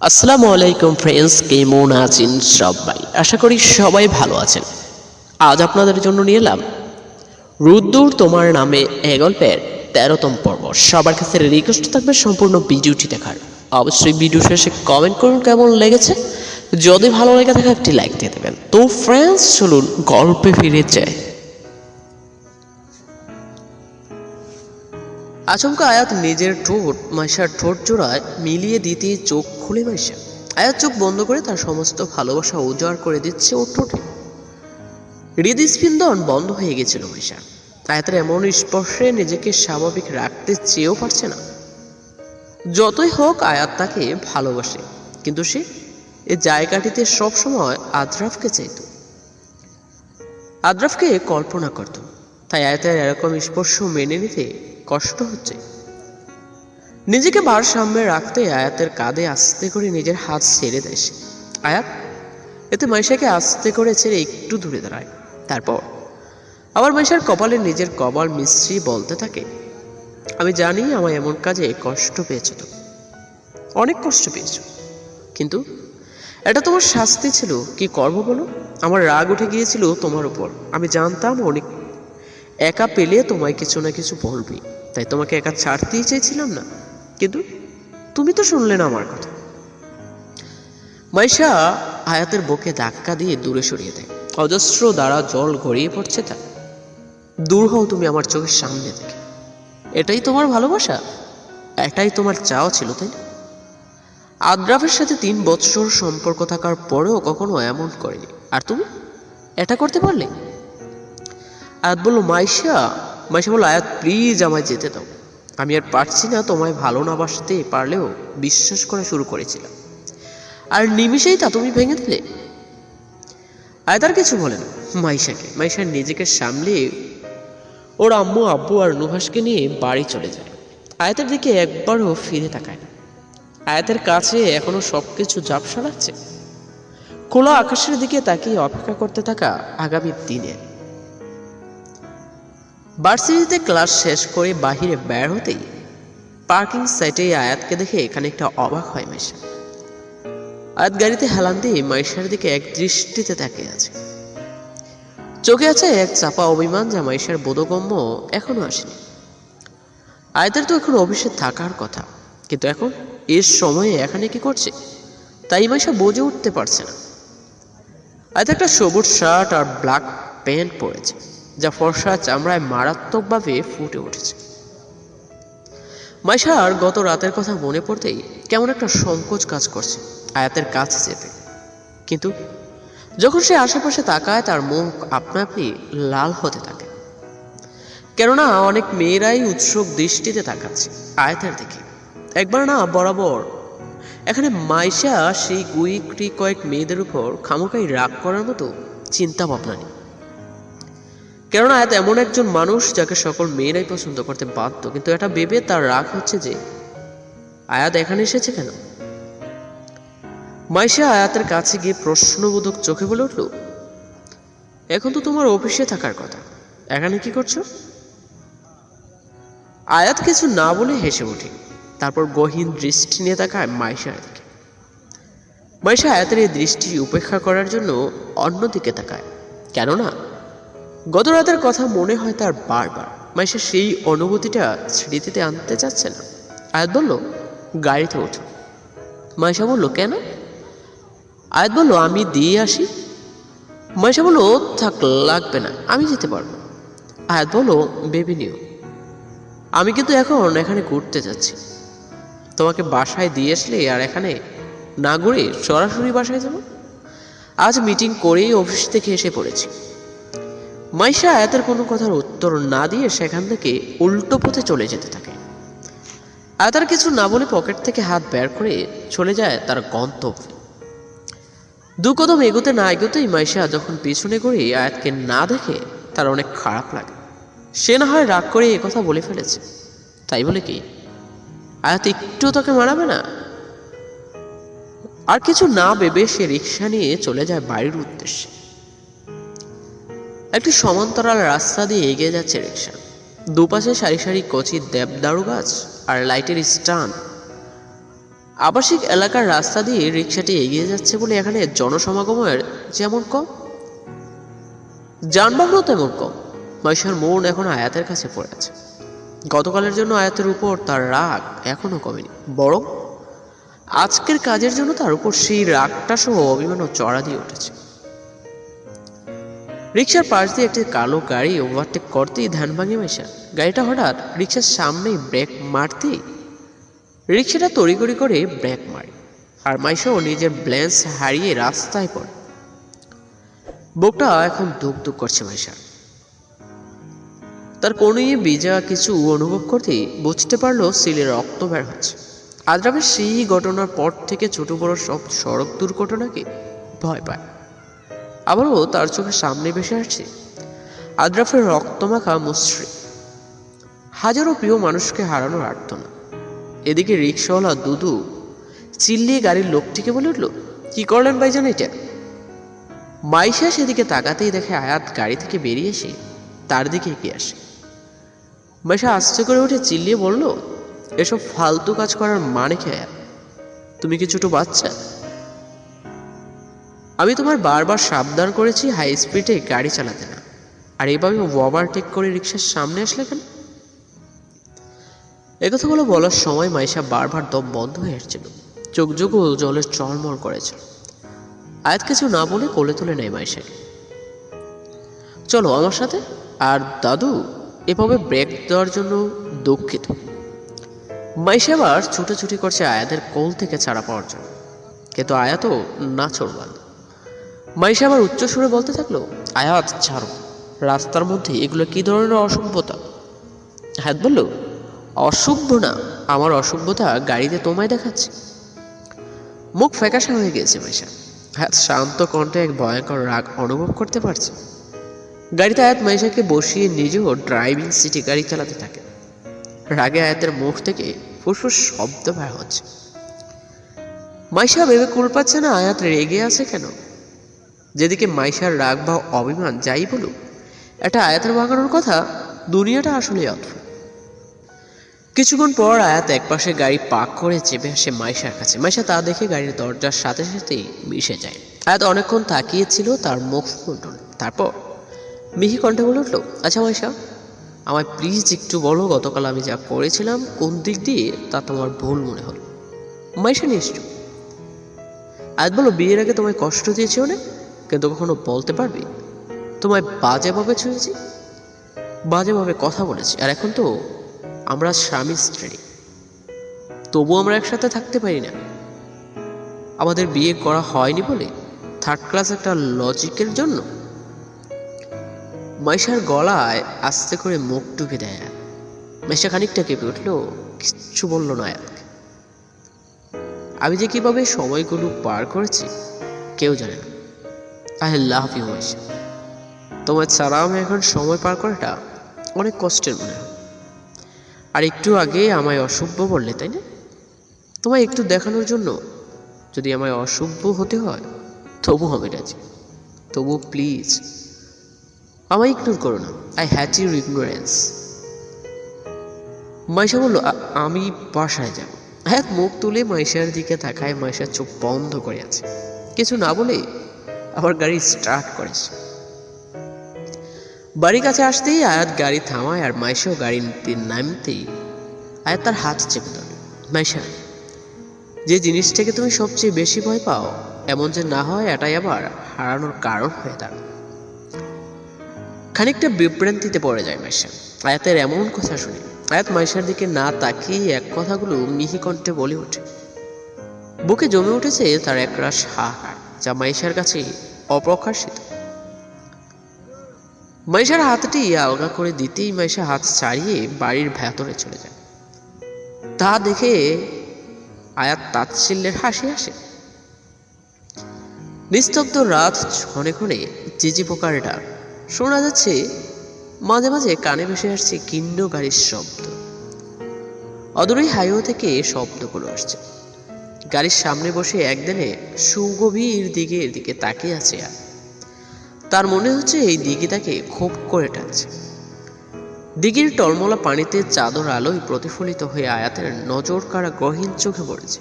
আসসালামু আলাইকুম ফ্রেন্ডস, কেমন আছেন সবাই? আশা করি সবাই ভালো আছেন। আজ আপনাদের জন্য নিয়ে এলাম রুদ্দুর তোমার নামে এ গল্পের 13তম পর্ব। সবার কাছে রিকোয়েস্ট থাকবে সম্পূর্ণ ভিডিওটি দেখার। অবশ্যই ভিডিও শেষে কমেন্ট করুন কেমন লেগেছে। যদি ভালো লেগে থাকে একটি লাইক দিয়ে দেবেন। তো ফ্রেন্ডস, চলুন গল্পে ফিরে যায়। আচমকা আয়াত নিজের ঠোঁট মাইশার ঠোঁট জোড়ায় মিলিয়ে দিতে চোখ খুলে মাইশা। আয়াত চোখ বন্ধ করে তার সমস্ত ভালোবাসা উজাড় করে দিচ্ছে ওর ঠোঁটে। হৃদস্পন্দন বন্ধ হয়ে গেছিল মাইশা। আয়াতের এমন স্পর্শে নিজেকে স্বাভাবিক রাখতে চেয়েও পারছে না। যতই হোক আয়াত তাকে ভালোবাসে, কিন্তু সে এই জায়গাটিতে সবসময় আদ্রাফকে চাইত, আদ্রাফকে কল্পনা করত। তাই আয়াতের এরকম স্পর্শ মেনে নিতে কষ্ট হচ্ছে। নিজেকে ভারসাম্যে রাখতে আয়াতের কাঁধে আস্তে করে নিজের হাত ছেড়ে দেয় সে। আয়াত এতে মাইশাকে আস্তে করে ছেড়ে একটু দূরে দাঁড়ায়। তারপর আবার মাইশার কপালে নিজের কপাল মিশ্রি বলতে থাকে, আমি জানি আমায় এমন কাজে কষ্ট পেয়েছ, তো অনেক কষ্ট পেয়েছ, কিন্তু এটা তোমার শাস্তি ছিল। কি করবো বলো? আমার রাগ উঠে গিয়েছিল তোমার উপর। আমি জানতাম অনেক একা পেলে তোমায় কিছু না কিছু বলবি, তাই তোমাকে একা ছাড়তেই চাইছিলাম না, কিন্তু তুমি তো শুনলে না আমার কথা। মাইশা আয়াতের বুকে ধাক্কা দিয়ে দূরে সরিয়ে দেয়। অজস্র দ্বারা জল গড়িয়ে পড়ছে তার। দূর হও তুমি আমার চোখের সামনে থেকে। এটাই তোমার ভালোবাসা? এটাই তোমার চাওয়া ছিল, তাই না? আদ্রাফের সাথে 3 বৎসর সম্পর্ক থাকার পরেও কখনো এমন করেনি, আর তুমি এটা করতে পারলে? আয়াত বলল, মাইশা বলল, আয়াত প্লিজ আমায় যেতে দাও। আমি আর পারছি না তোমায় ভালো না বাসতে পারলেও বিশ্বাস করা শুরু করেছিলাম, আর নিমিষেই তা তুমি ভেঙে দিলে। আয়াত আর কিছু বলে না মাইশা নিজেকে সামলে ওর আম্মু আব্বু আর নুহাসকে নিয়ে বাড়ি চলে যায়। আয়াতের দিকে একবারও ফিরে তাকায় না। আয়াতের কাছে এখনো সবকিছু ঝাপসা লাগছে। খোলা আকাশের দিকে তাকিয়ে অপেক্ষা করতে থাকা আগামী দিনে। ভার্সিটিতে ক্লাস শেষ করে বাহিরে বের হতেই পার্কিং সাইটে আয়াতকে দেখে এখানে একটা অবাক হয় মাইশা। আয়াত গাড়িতে হেলান দিয়ে মাইশার দিকে এক দৃষ্টিতে তাকিয়ে আছে। চোখে আছে এক চাপা অভিমান, যা মাইশার বোধগম্য এখনো আসেনি। আয়াতের তো এখন অফিসে থাকার কথা, কিন্তু এখন এর সময়ে এখানে কি করছে তাই মাইশা বুঝে উঠতে পারছে না। আয়াত একটা সবুজ শার্ট আর ব্ল্যাক প্যান্ট পরেছে, যা ফর্সা চামড়ায় মারাত্মকভাবে ফুটে উঠেছে। মাইশার গত রাতের কথা মনে পড়তেই কেমন একটা সংকোচ কাজ করছে আয়াতের কাছে যেতে, কিন্তু যখন সে আশেপাশে তাকায় তার মুখ আপনা আপনি লাল হতে থাকে। কেননা অনেক মেয়েরাই উৎসুক দৃষ্টিতে তাকাচ্ছে আয়াতের দিকে। একবার না বরাবর এখানে মাইশা সেই গুইকটি কয়েক মেয়েদের উপর খামোখাই রাগ করার মতো চিন্তা ভাবনা নেই। কেননা আয়াত এমন একজন মানুষ যাকে সকল মেয়েরাই পছন্দ করতে বাধ্য, কিন্তু এটা ভেবে তার রাগ হচ্ছে যে আয়াত এখানে এসেছে কেন। মাইশা আয়াতের কাছে গিয়ে প্রশ্নবোধক চোখে বলে উঠল, এখন তো তোমার অফিসে থাকার কথা, এখানে কি করছো? আয়াত কিছু না বলে হেসে ওঠে। তারপর গহীন দৃষ্টি নিয়ে তাকায় মাইশার দিকে। মাইশা আয়াতের এই দৃষ্টি উপেক্ষা করার জন্য অন্যদিকে তাকায়, কেননা গত রাতের কথা মনে হয় তার বারবার। মাইশা সেই অনুভূতিটা স্মৃতিতে আনতে চাচ্ছে না। আয়াত বলল, গাড়িতে ওঠো। মাইশা বলল, কেন? আয়াত বলল, আমি দিয়ে আসি। মাইশা বলল, থাক, লাগবে না, আমি যেতে পারবো। আয়াত বলল, ভেবে নিও, আমি কিন্তু এখন এখানে ঘুরতে যাচ্ছি। তোমাকে বাসায় দিয়ে আসলে আর এখানে না ঘুরে সরাসরি বাসায় যাব। আজ মিটিং করেই অফিস থেকে এসে পড়েছি। মাইশা আয়াতের কোনো কথার উত্তর না দিয়ে সেখান থেকে উল্টো পথে চলে যেতে থাকে। আয়াত আর কিছু না বলে পকেট থেকে হাত বের করে চলে যায় তার গন্তব্যে। 2 কদম এগোতে না এগোতেই মাইশা যখন পিছনে ঘুরে আয়াতকে না দেখে তার অনেক খারাপ লাগে। সে না হয় রাগ করে এ কথা বলে ফেলেছে, তাই বলে কি আয়াত একটু তাকে মানাবে না? আর কিছু না ভেবে সে রিক্সা নিয়ে চলে যায় বাড়ির উদ্দেশ্যে। একটি সমান্তরাল রাস্তা দিয়ে এগিয়ে যাচ্ছে রিক্সা। দুপাশে সারি সারি কচি দেবদারু গাছ আর লাইটের স্ট্যান্ড। আবাসিক এলাকার রাস্তা দিয়ে রিকশাটি এগিয়ে যাচ্ছে বলে এখানে জনসমাগমের যেমন কম, যানবাহনও তেমন কম। মাইশার মন এখন আয়াতের কাছে পড়ে আছে। গতকালের জন্য আয়াতের উপর তার রাগ এখনো কমেনি, বরং আজকের কাজের জন্য তার উপর সেই রাগটা সহ অভিমানও চড়া দিয়ে উঠেছে। রিকশার পাশ দিয়ে একটি কালো গাড়ি ওভারটেক করতেই ধ্যান ভাঙে মাইশা। গাড়িটা হঠাৎ রিকশার সামনেই ব্রেক মারতেই রিকশাটা তড়িঘড়ি করে ব্রেক মারে, আর মাইশাও নিজের ব্যালেন্স হারিয়ে রাস্তায় পড়ে। বুকটা এখন ধুক ধুক করছে মাইশার। তার কনুইয়ে ভিজা কিছু অনুভব করতেই বুঝতে পারলো সিলে রক্ত বের হচ্ছে। আদ্রাফের সেই ঘটনার পর থেকে ছোট বড় সব সড়ক দুর্ঘটনাকে ভয় পায়। আবারও তার চোখের সামনে ভেসে আসছে আদ্রাফের রক্তমাখা মুচড়ে। হাজারো প্রিয় মানুষকে হারানোর আর্তনা। এদিকে রিকশাওয়ালা দুদু চিল্লিয়ে গাড়ির লোকটিকে বলে উঠল, কি করলেন ভাইজান এটা? মাইশা সেদিকে তাকাতেই দেখে আয়াত গাড়ি থেকে বেরিয়ে এসে তার দিকে এগিয়ে আসে। মাইশা আস্তে করে উঠে চিল্লিয়ে বলল, এসব ফালতু কাজ করার মানে কি আয়াত? তুমি কি ছোট বাচ্চা? আমি তোমার বারবার সাবধান করেছি হাই স্পিডে গাড়ি চালাতে না, আর এইভাবে ওভারটেক করে রিকশার সামনে আসলে কেন? একথাগুলো বলার সময় মাইশা বারবার দম বন্ধ হয়ে আসছিল, চোখ যোগও জলের চলমল করেছিল। আয়াত কিছু না বলে কোলে তুলে নেয় মাইশাকে। চলো আমার সাথে। আর দাদু, এভাবে ব্রেক দেওয়ার জন্য দুঃখিত। মাইশা আবার ছুটোছুটি করছে আয়াতের কোল থেকে ছাড়া পাওয়ার জন্য, কিন্তু আয়াতও না চড়বান। মাইশা আবার উচ্চ সুরে বলতে থাকলো, আয়াত ছাড়ো, রাস্তার মধ্যে এগুলো কি ধরনের অসভ্যতা? আয়াত বলল, অসভ্য না, আমার অসভ্যতা গাড়িতে তোমায় দেখাচ্ছে। মুখ ফ্যাকাশা হয়ে গেছে মাইশা। আয়াত শান্ত কণ্ঠে এক ভয়ঙ্কর রাগ অনুভব করতে পারছে। গাড়িতে আয়াত মাইশাকে বসিয়ে নিজেও ড্রাইভিং সিটে গাড়ি চালাতে থাকে। রাগে আয়াতের মুখ থেকে ফুসফুস শব্দ বের হচ্ছে। মাইশা ভেবে কুল পাচ্ছে না আয়াত রেগে আছে কেন। যেদিকে মাইশার রাগ বা অভিমান যাই বলুক, এটা আয়াতের ভাগানোর কথা, দুনিয়াটা আসলে অদ্ভুত। কিছুক্ষণ পর আয়াত একপাশে গাড়ি পার্ক করে চেপে আসে মাইশার কাছে। মাইশা তা দেখে গাড়ির দরজার সাথে সাথেই মিশে যায়। আয়াত অনেকক্ষণ তাকিয়েছিল তার মুখ মুন্ডনে, তারপর মিহি কণ্ঠে বলে উঠল, আচ্ছা মাইশা, আমায় প্লিজ একটু বলো গতকাল আমি যা করেছিলাম কোন দিক দিয়ে তা তোমার ভুল মনে হল? মাইশা নিশ্চয়। আয়াত বলো, বিয়ের আগে তোমায় কষ্ট দিয়েছি অনেক, কিন্তু কখনো বলতে পারবি তোমায় বাজেভাবে ছুঁয়েছি, বাজেভাবে কথা বলেছি, আর এখন তো আমরা স্বামী স্ত্রী, তবু আমরা একসাথে থাকতে পারি না। আমাদের বিয়ে করা হয়নি বলে থার্ড ক্লাস একটা লজিকের জন্য। মাইশার গলায় আস্তে করে মুখ টুকে দেয়। মাইশা খানিকটা কেঁপে উঠল, কিচ্ছু বলল না আয়াতকে। আমি যে কিভাবে সময়গুলো পার করেছি কেউ জানে না। আই লাভ ইউ মাইশা, তোমার ছাড়া আমি এখন সময় পার করাটা অনেক কষ্টের মনে হয়। আর একটু আগে আমায় অসভ্য বললে, তাই না? তোমায় একটু দেখানোর জন্য যদি আমায় অসভ্য হতে হয় তবু আমি রাজি, তবু প্লিজ আমায় ইগনোর করো না। I hate your ignorance. Maisha বলল, আমি বাসায় যাব। হ্যাঁ, মুখ তুলে মাইশার দিকে তাকায়। মাইশার চোখ বন্ধ করে আছে, কিছু না বলে আবার গাড়ি স্টার্ট করেছে। বাড়ির কাছে আসতেই আয়াত গাড়ি থামায়, আর মাইশাও গাড়ি নামতেই আয়াত তার হাত চেপে ধরে। মাইশা, যে জিনিসটাকে তুমি সবচেয়ে বেশি ভয় পাও এমন যে না হয়, এটাই আবার হারানোর কারণ হয়ে দাঁড়ায়। খানিকটা বিভ্রান্তিতে পড়ে যায় মাইশা আয়াতের এমন কথা শুনে। আয়াত মাইশার দিকে না তাকিয়ে এক কথাগুলো মিহি কণ্ঠে বলে ওঠে। বুকে জমে উঠেছে তার একরাশ হাহাকার, যা মাইশার কাছে অপ্রকাশিত। মাইশার হাতটি আলগা করে দিতেই মাইশা হাত ছাড়িয়ে বাড়ির ভেতরে চলে যায়। তা দেখে আয়াত তাচ্ছিল্যের হাসি আসে। নিস্তব্ধ রাত, ক্ষণে ক্ষণে ঝিঝি পোকার ডাক শোনা যাচ্ছে, মাঝে মাঝে কানে ভেসে আসছে কিন্ড গাড়ির শব্দ। অদূরেই হাইওয়ে থেকে শব্দগুলো আসছে। গাড়ির সামনে বসে একদিনে সুগভীর দিকের দিকে তাকিয়ে আছে। তার মনে হচ্ছে এই দিঘি তাকে খুব করে টানছে। দিঘির টলমলা পানিতে চাদর আলোয় প্রতিফলিত হয়ে আয়াতের নজর কাড়া গহীন চোখে পড়েছে।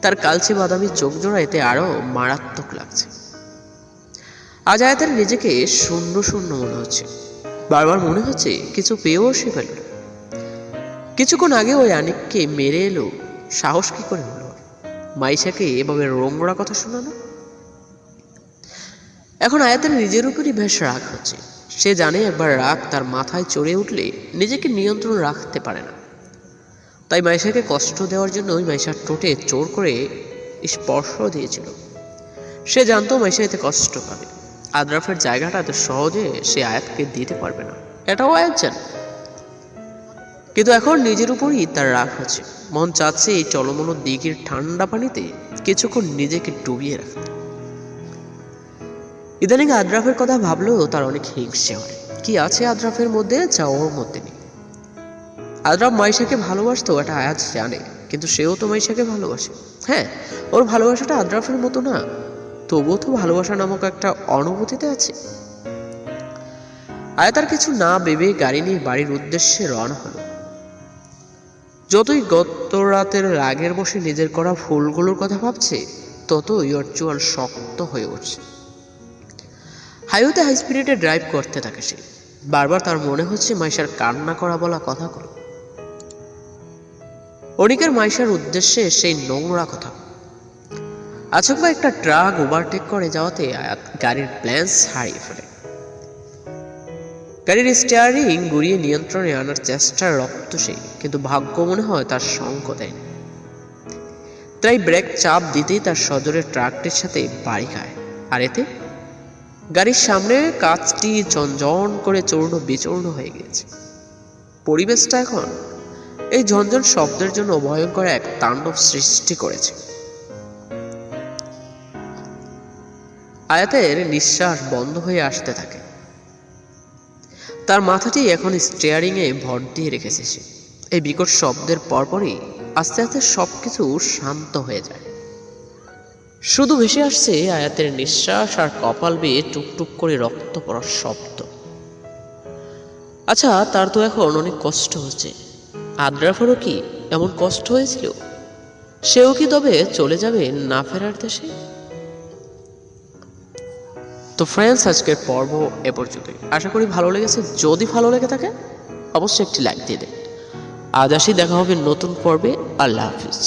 তার কালচে বাদামি চোখ জোড়া এতে আরো মারাত্মক লাগছে। আজ আয়াতের নিজেকে শূন্য শূন্য মনে হচ্ছে। বারবার মনে হচ্ছে কিছু পেয়েও সে পেল না। কিছুক্ষণ আগে ওই আনিককে মেরে এলো, সাহস কি করে হলো মাইশাকে এভাবে রোংরা কথা শোনানো? এখন আয়াতের নিজের উপরই বেশ রাগ হচ্ছে। সে জানে একবার রাগ তার মাথায় চড়ে উঠলে নিজেকে নিয়ন্ত্রণ রাখতে পারে না। তাই মাইশাকে কষ্ট দেওয়ার জন্য ওই মাইশার ঠোঁটে জোর করে স্পর্শ দিয়েছিল। সে জানতো মাইশা এতে কষ্ট পাবে। আদ্রাফের জায়গাটা এত সহজে সে আয়াতকে দিতে পারবে না, এটাও আয়াত জানে। কিন্তু এখন নিজের উপরই তার রাগ হচ্ছে। মন চাচ্ছে এই চলমনো দিঘির ঠান্ডা পানিতে কিছুক্ষণ নিজেকে ডুবিয়ে রাখতে। ইদানিং আদ্রাফের কথা ভাবলেও তার অনেক হিংসে হয়। কি আছে আদ্রাফের মধ্যে যা ওর মধ্যে নেই? আদ্রাফ মাইশাকে ভালোবাসতো, এটা আয়াত জানে, কিন্তু সেও তো মাইশাকে ভালোবাসে। হ্যাঁ, ওর ভালোবাসাটা আদ্রাফের মতো না, তবুও তো ভালোবাসা নামক একটা অনুভূতিতে আছে। আয়াত আর কিছু না ভেবে গাড়ি নিয়ে বাড়ির উদ্দেশ্যে রওনা হলো। যতই গত রাতের রাগের বসে নিজের করা ফুলগুলোর কথা ভাবছে, ততই ওর চুয়াল শক্ত হয়ে উঠছে। হাইওয়েতে হাই স্পিডে ড্রাইভ করতে থাকে সে। বারবার তার মনে হচ্ছে মাইশার কান্না করা বলা কথাগুলো, অনিকের মাইশার উদ্দেশ্যে সেই নোংরা কথা। আচমকা একটা ট্রাক ওভারটেক করে যাওয়াতে আয়াত গাড়ির ব্যালেন্স হারিয়ে ফেলে। গাড়ির স্টিয়ারিং ঘুরিয়ে নিয়ন্ত্রণে আনার চেষ্টার রক্ত সে, কিন্তু ভাগ্য মনে হয় তার সঙ্গ দেয়নি। তাই ব্রেক চাপ দিতেই তার সজোরে ট্রাকটির সাথে বাড়ি খায়। আর এতে গাড়ির সামনে কাঁচটি ঝনঝন করে চূর্ণ বিচূর্ণ হয়ে গিয়েছে। পরিবেশটা এখন এই ঝনঝন শব্দের জন্য ভয়ঙ্কর এক তাণ্ডব সৃষ্টি করেছে। আয়াতের নিঃশ্বাস বন্ধ হয়ে আসতে থাকে। তার মাথাটি এখন স্টিয়ারিং এ ভর দিয়ে রেখেছে সে। এই বিকট শব্দের পরপরই আস্তে আস্তে সবকিছু শান্ত হয়ে যায়। শুধু ভেসে আসছে আয়াতের নিঃশ্বাস আর কপাল বেয়ে টুকটুক করে রক্ত পড়ার শব্দ। আচ্ছা, তার তো এখন অনেক কষ্ট হচ্ছে। আদ্রাফেরও কি এমন কষ্ট হয়েছিল? সেও কি তবে চলে যাবে না ফেরার দেশে? তো ফ্রেন্ডস, আজকের পর্ব এ পর্যন্তই। আশা করি ভালো লেগেছে। যদি ভালো লেগে থাকে অবশ্যই একটি লাইক দিয়ে দেন। আজ আসি, দেখা হবে নতুন পর্বে। আল্লাহ হাফিজ।